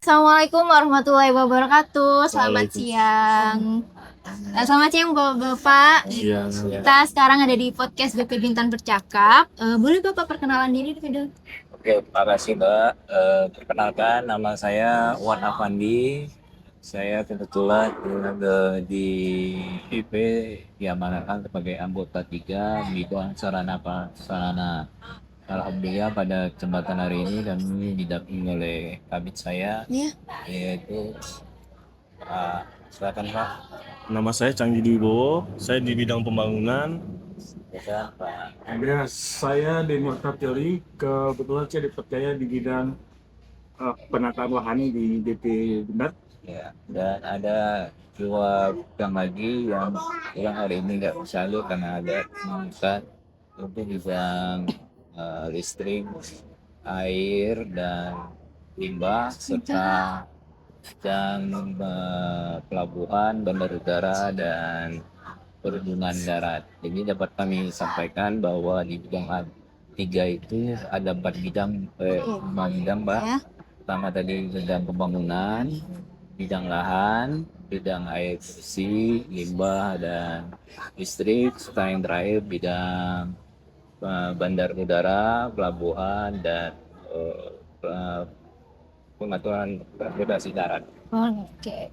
Assalamualaikum warahmatullahi wabarakatuh. Selamat Waalaikumsalam. siang. Selamat siang Bapak. Iya, Kita sekarang ada di podcast BP Bintan Bercakap. Boleh Bapak perkenalan diri dulu? Oke, makasih Mbak. Perkenalkan, nama saya Wan Afandi. Saya kebetulan di IP diamanahkan sebagai anggota 3 bidang sarana prasarana. Alhamdulillah pada kesempatan hari ini kami didampingi oleh kabit saya, Iya. yaitu silakan Pak. Nama saya Canggi Wibowo, saya di bidang pembangunan. Silakan Pak. Ya, saya di Murtabjali, kebetulan saya dipercaya di bidang penataan lahan di DP Bindar. Ya, dan ada dua bidang lagi yang hari ini nggak bisa lu karena ada kemacetan untuk bidang listrik, air dan limbah serta bidang pelabuhan, bandar udara dan perhubungan darat. Jadi dapat kami sampaikan bahwa di bidang tiga itu ada 4 bidang, Mbak. Ya. Pertama tadi bidang pembangunan, bidang lahan, bidang air bersih, limbah dan listrik, serta yang terakhir bidang bandar udara, pelabuhan dan eh, pengaturan transportasi darat. Oke.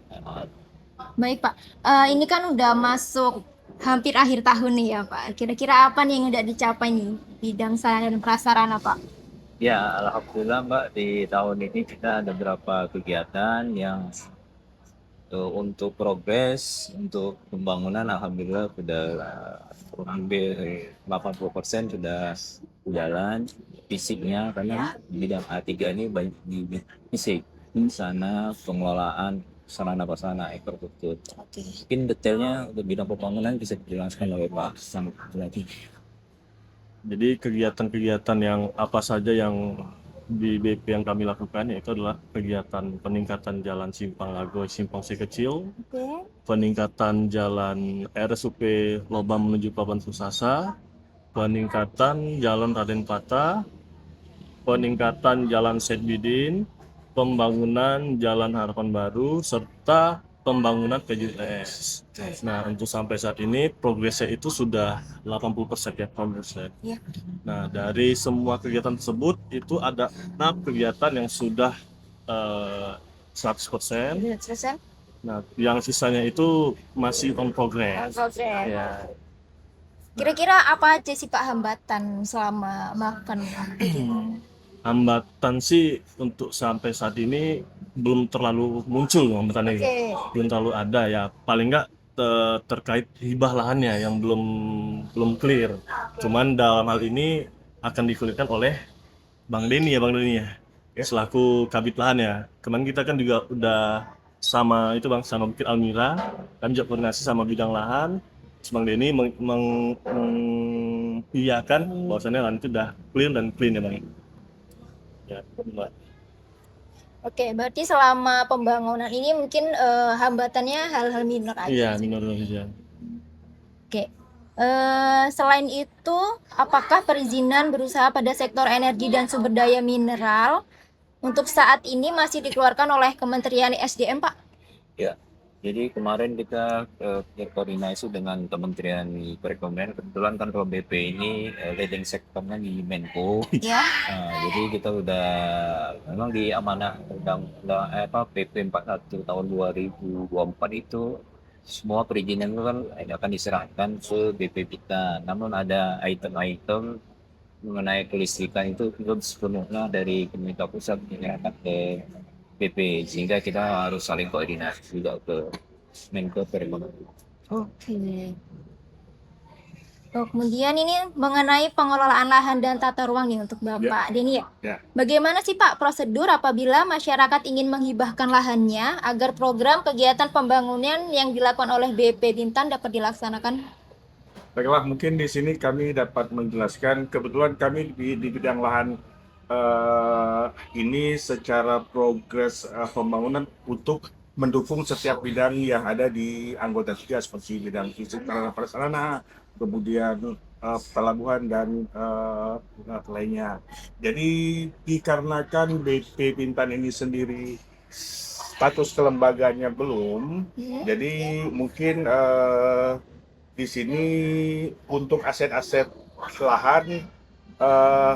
Baik Pak. Ini kan udah masuk hampir akhir tahun nih ya Pak. Kira-kira apa nih yang udah dicapai nih bidang sarana dan prasarana Pak? Ya, alhamdulillah Mbak, di tahun ini kita ada beberapa kegiatan yang untuk progres untuk pembangunan alhamdulillah sudah hampir 80% sudah jalan fisiknya karena bidang A3 ini banyak di fisik di sana pengelolaan sarana prasarana infrastruktur. Oke. Mungkin detailnya untuk bidang pembangunan bisa dijelaskan oleh Pak Sang lagi. Jadi kegiatan-kegiatan yang apa saja yang di BP yang kami lakukan yaitu adalah kegiatan peningkatan jalan Simpang Lagoy, Simpang Si Kecil, Oke. peningkatan jalan RSUP Lobam menuju Pelabuhan Susasa, peningkatan jalan Raden Patah, peningkatan jalan Saidbidin, pembangunan jalan Harapan Baru, serta pembangunan PJTS. Nah, untuk sampai saat ini progresnya itu sudah 80% ya progresnya. Iya. Nah, dari semua kegiatan tersebut itu ada 6 kegiatan yang sudah 100%. Udah selesai? Nah, yang sisanya itu masih on progress. Progress. Ya. Kira-kira apa aja sih Pak hambatan selama melakukan Hambatan sih untuk sampai saat ini belum terlalu muncul hambatannya. Oke. Belum terlalu ada ya. Paling nggak terkait hibah lahannya yang belum clear. Cuman dalam hal ini akan dikelirkan oleh Bang Denny ya. Selaku kabit lahan ya. Kemarin kita kan juga udah sama itu Bang, sama Bukit Almira. Kami juga koordinasi sama bidang lahan. Terus Bang Denny mengiyakan bahwasannya lahan itu udah clear dan clean ya Bang. Ya, Mbak. Oke, berarti selama pembangunan ini mungkin hambatannya hal-hal minor aja. Iya, minor saja. Oke. Selain itu, apakah perizinan berusaha pada sektor energi dan sumber daya mineral untuk saat ini masih dikeluarkan oleh Kementerian SDM, Pak? Ya, jadi kemarin kita berkoordinasi dengan Kementerian Perekonomian. Kebetulan kan kalau BP ini leading sektornya di Menko. Ya. Jadi kita udah memang di amanah undang-undang PP 41 tahun 2024 itu semua perizinan itu kan akan diserahkan ke BP kita. Namun ada item-item mengenai kelistrikan itu sepenuhnya dari pemerintah pusat menyerahkan ke BP, sehingga kita harus saling koordinasi juga ke Menko Perekonomian. Oke. Kemudian ini mengenai pengelolaan lahan dan tata ruang nih untuk Bapak Denny ya. Ya. Bagaimana sih Pak prosedur apabila masyarakat ingin menghibahkan lahannya agar program kegiatan pembangunan yang dilakukan oleh BP Bintan dapat dilaksanakan? Baiklah, mungkin di sini kami dapat menjelaskan, kebetulan kami di bidang lahan ini secara progres pembangunan untuk mendukung setiap bidang yang ada di anggota tiga seperti bidang fisik, sarana prasarana, kemudian pelabuhan dan lainnya. Jadi dikarenakan BP Bintan ini sendiri status kelembagaannya belum. Iya. Jadi mungkin di sini untuk aset-aset lahan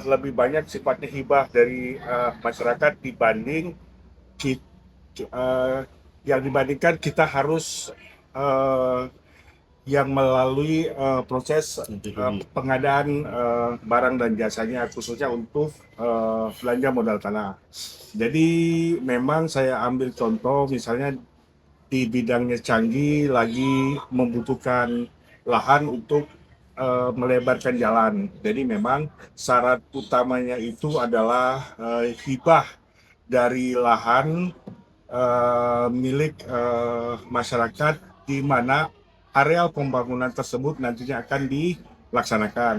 lebih banyak sifatnya hibah dari masyarakat dibanding ki- yang dibandingkan kita harus eh, yang melalui proses pengadaan barang dan jasanya khususnya untuk belanja modal tanah. Jadi memang saya ambil contoh misalnya di bidangnya Canggih lagi membutuhkan lahan untuk melebarkan jalan. Jadi memang syarat utamanya itu adalah hibah dari lahan milik masyarakat di mana areal pembangunan tersebut nantinya akan dilaksanakan.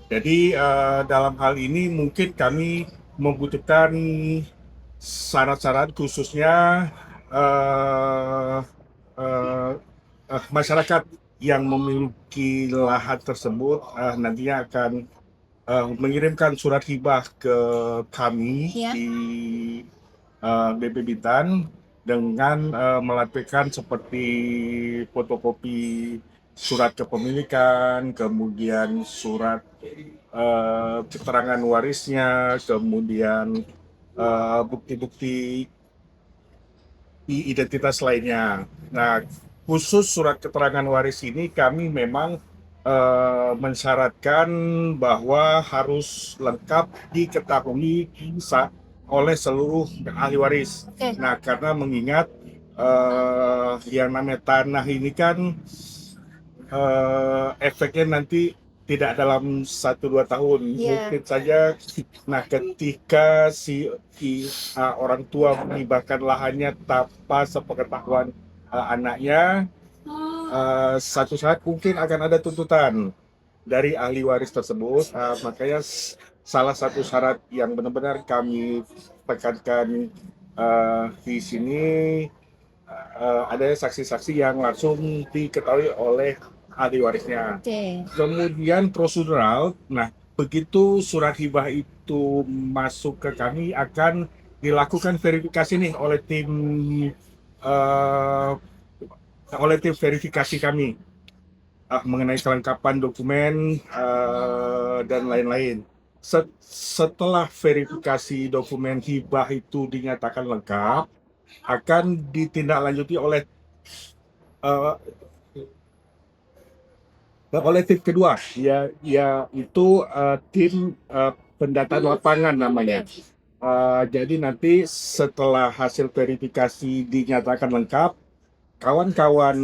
Jadi dalam hal ini mungkin kami membutuhkan syarat-syarat khususnya eh, eh, masyarakat yang memiliki lahan tersebut nantinya akan mengirimkan surat hibah ke kami Iya. di BP Bintan dengan melampirkan seperti fotokopi surat kepemilikan, kemudian surat keterangan warisnya, kemudian bukti-bukti identitas lainnya. Nah, khusus surat keterangan waris ini kami memang mensyaratkan bahwa harus lengkap diketahui oleh seluruh ahli waris. Oke. Nah, karena mengingat yang namanya tanah ini kan efeknya nanti tidak dalam 1-2 tahun, Iya. mungkin saja. Nah, ketika orang tua menghibahkan lahannya tanpa sepengetahuan anaknya, satu saat mungkin akan ada tuntutan dari ahli waris tersebut. Makanya salah satu syarat yang benar-benar kami tekankan di sini ada saksi-saksi yang langsung diketahui oleh ahli warisnya. Oke. Kemudian prosedural, nah begitu surat hibah itu masuk ke kami akan dilakukan verifikasi nih eh, oleh tim verifikasi kami mengenai kelengkapan dokumen dan lain-lain. Setelah verifikasi dokumen hibah itu dinyatakan lengkap, akan ditindaklanjuti eh, oleh tim kedua, itu tim pendataan lapangan namanya. Jadi nanti setelah hasil verifikasi dinyatakan lengkap, kawan-kawan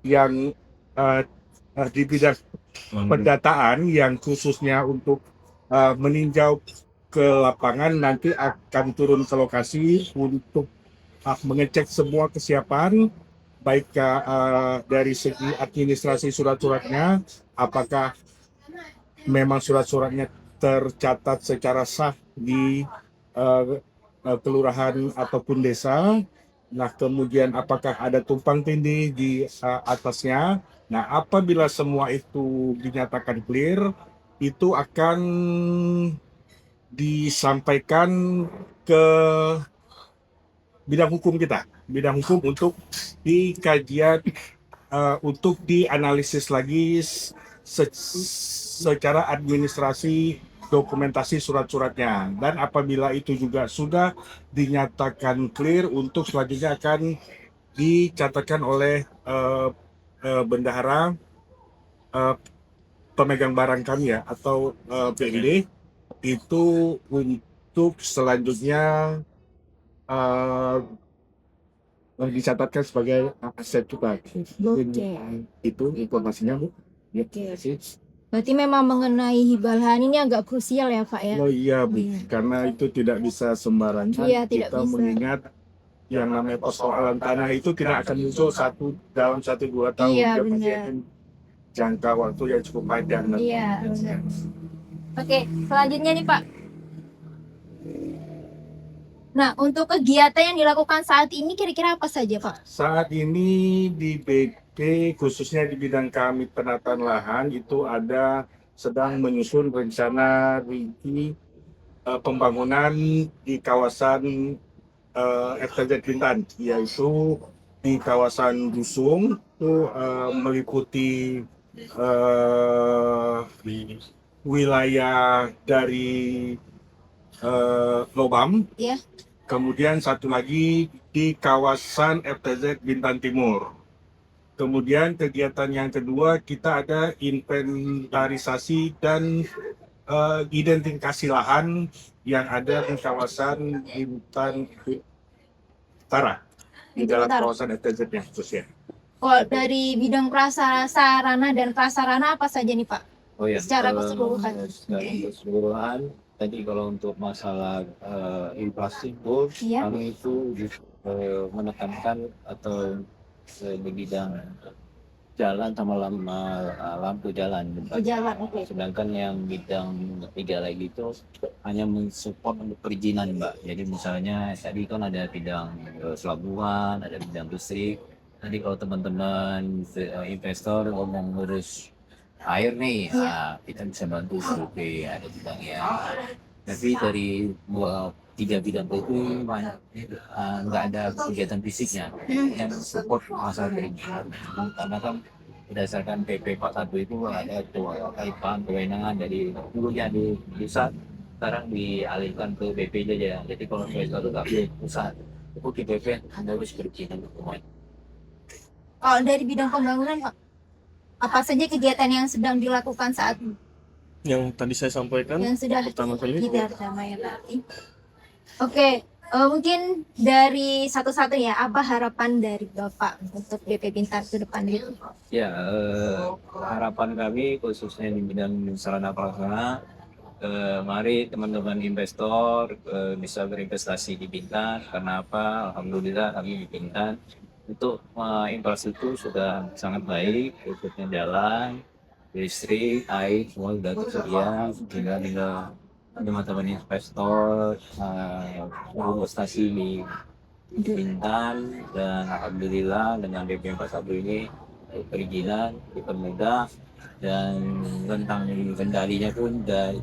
yang uh, di bidang pendataan yang khususnya untuk meninjau ke lapangan nanti akan turun ke lokasi untuk mengecek semua kesiapan baik dari segi administrasi surat-suratnya, apakah memang surat-suratnya tercatat secara sah di kelurahan ataupun desa. Nah, kemudian apakah ada tumpang tindih di atasnya. Nah, apabila semua itu dinyatakan clear, itu akan disampaikan ke bidang hukum kita, bidang hukum untuk dikajian, untuk dianalisis lagi secara administrasi dokumentasi surat-suratnya. Dan apabila itu juga sudah dinyatakan clear, untuk selanjutnya akan dicatatkan oleh bendahara pemegang barang kami ya, atau PID, itu untuk selanjutnya dicatatkan sebagai aset juga. Oke. Itu informasinya, Bu. Ya, Oke. kasih. Berarti memang mengenai hibah lahan ini agak krusial ya, Pak ya? Oh iya, Bu. Iya. Karena itu tidak bisa sembarangan. Iya, tidak Kita bisa. mengingat yang namanya persoalan tanah itu tidak akan muncul dalam 1-2 tahun. Iya, Dia pasti benar. akan jangka waktu yang cukup panjang. Iya, benar. Oke, selanjutnya nih Pak. Nah, untuk kegiatan yang dilakukan saat ini kira-kira apa saja, Pak? Saat ini di BP, khususnya di bidang kami penataan lahan, itu sedang menyusun rencana rinci pembangunan di kawasan FTZ Bintan, yaitu di kawasan Gusung itu meliputi Di wilayah dari Lobam, Ya. kemudian satu lagi di kawasan FTZ Bintan Timur. Kemudian kegiatan yang kedua kita ada inventarisasi dan identifikasi lahan yang ada di kawasan Bintan Utara, di Bintan dalam Utara. kawasan FTZ yang khususnya. Kalau dari bidang prasarana dan prasarana apa saja nih Pak? Oh ya, Secara keseluruhan. secara keseluruhan tadi kalau untuk masalah infrastruktur, Iya. kami itu menekankan atau di bidang jalan sama lampu jalan. Berjalan, oke. Sedangkan yang bidang ketiga lagi itu hanya mensupport untuk perizinan, Mbak. Jadi misalnya tadi kan ada bidang pelabuhan, ada bidang listrik. Tadi kalau teman-teman investor mau ngurus air nih, kita bisa bantu survei, ada bidangnya. Tapi dari tiga bidang itu banyak nggak ada kegiatan fisiknya yang support masalah perizinan. Karena kan berdasarkan PP 41 itu ada kaitan kewenangan dari dulunya di pusat, sekarang dialihkan ke BP aja. Jadi kalau investor itu nggak perlu pusat, itu di BP harus perizinan dokumen. Kalau dari bidang pembangunan Pak, apa saja kegiatan yang sedang dilakukan saat ini? yang tadi saya sampaikan Yang sudah pertama kali tidak sama ya berarti. Oke, mungkin dari satu-satu ya, apa harapan dari Bapak untuk BP Bintan ke depan gitu? Ya, harapan kami khususnya di bidang sarana prasarana, mari teman-teman investor bisa berinvestasi di Bintan. Karena apa? Alhamdulillah kami di Bintan untuk infrastruktur sudah sangat baik, khususnya jalan, listrik, air, semua sudah tersedia. Tinggal teman-teman investor investasi di Bintan, dan alhamdulillah dengan BP 41 ini perizinan dipermudah, dan tentang kendalinya pun sudah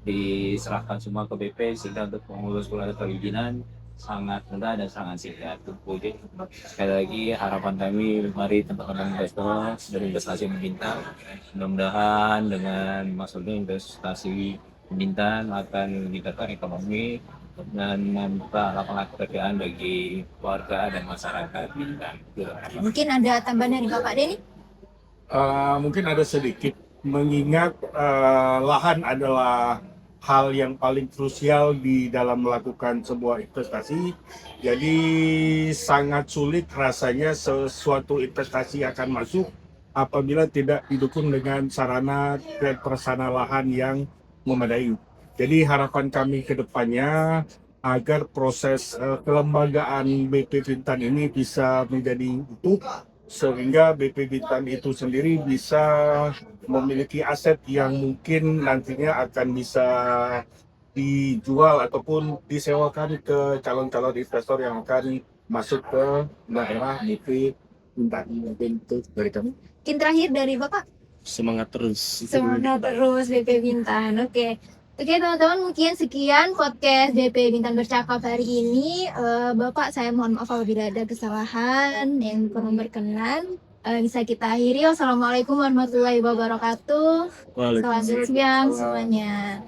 diserahkan semua ke BP, sehingga untuk mengurus perizinan sangat mudah dan sangat singkat. Jadi sekali lagi harapan kami, mari teman-teman investor berinvestasi di Bintan. Mudah-mudahan dengan masuknya investasi di Bintan akan meningkatkan ekonomi dan membuka lapangan pekerjaan bagi warga dan masyarakat Bintan. Mungkin ada tambahan dari Bapak Denny? Mungkin ada sedikit, mengingat lahan adalah hal yang paling krusial di dalam melakukan sebuah investasi. Jadi sangat sulit rasanya sesuatu investasi akan masuk apabila tidak didukung dengan sarana dan prasarana lahan yang memadai. Jadi harapan kami ke depannya agar proses kelembagaan BP Bintan ini bisa menjadi utuh, sehingga BP Bintan itu sendiri bisa memiliki aset yang mungkin nantinya akan bisa dijual ataupun disewakan ke calon-calon investor yang akan masuk ke daerah BP Bintan. Mungkin terakhir dari Bapak? semangat terus. Semangat terus BP Bintan. Oke, teman-teman, mungkin sekian podcast BP Bintan Bercakap hari ini. Bapak, saya mohon maaf apabila ada kesalahan yang kurang berkenan. Bisa kita akhiri. Wassalamualaikum warahmatullahi wabarakatuh. Waalaikumsalam. Selamat siang semuanya.